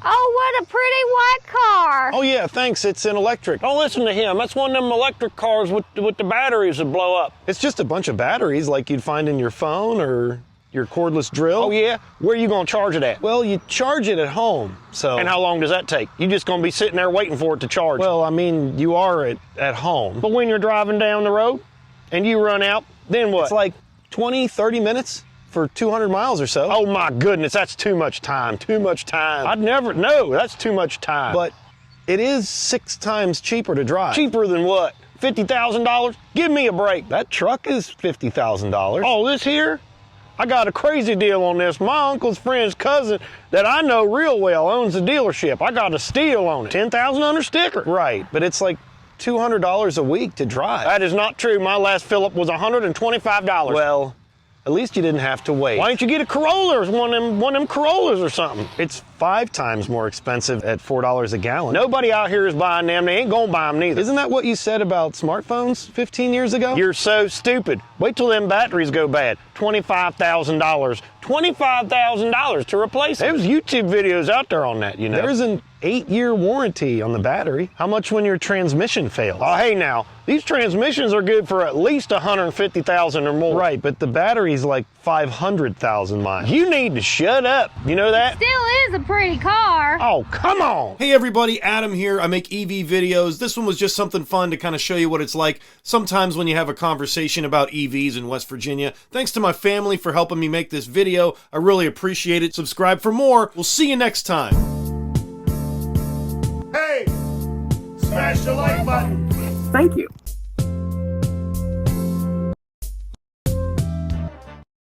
Oh, what a pretty white car. Oh yeah, thanks, it's an electric. Don't listen to him. That's one of them electric cars with the batteries that blow up. It's just a bunch of batteries like you'd find in your phone or your cordless drill. Oh yeah? Where are you gonna charge it at? Well, you charge it at home, so... And how long does that take? You just gonna be sitting there waiting for it to charge? Well, I mean, you are at home. But when you're driving down the road and you run out, then what? It's like 20, 30 minutes for 200 miles or so. Oh my goodness, that's too much time, too much time. I'd never, no, that's too much time. But it is 6 times cheaper to drive. Cheaper than what? $50,000? Give me a break. That truck is $50,000. Oh, this here? I got a crazy deal on this. My uncle's friend's cousin that I know real well owns a dealership. I got a steal on it. $10,000 under sticker. Right, but it's like $200 a week to drive. That is not true. My last fill-up was $125. Well, at least you didn't have to wait. Why don't you get a Corolla or one of them Corollas or something? It's 5 times more expensive at $4 a gallon. Nobody out here is buying them. They ain't gonna buy them neither. Isn't that what you said about smartphones 15 years ago? You're so stupid. Wait till them batteries go bad. $25,000. $25,000 to replace them. There's YouTube videos out there on that, you know. There's an 8-year warranty on the battery. How much when your transmission fails? Oh, hey now, these transmissions are good for at least 150,000 or more. Right, but the battery's like 500,000 miles. You need to shut up. You know that? Still is a pretty car. Oh, come on. Hey everybody, Adam here. I make EV videos. This one was just something fun to kind of show you what it's like sometimes when you have a conversation about EVs in West Virginia. Thanks to my family for helping me make this video. I really appreciate it. Subscribe for more. We'll see you next time. Hey, smash the like button. Thank you.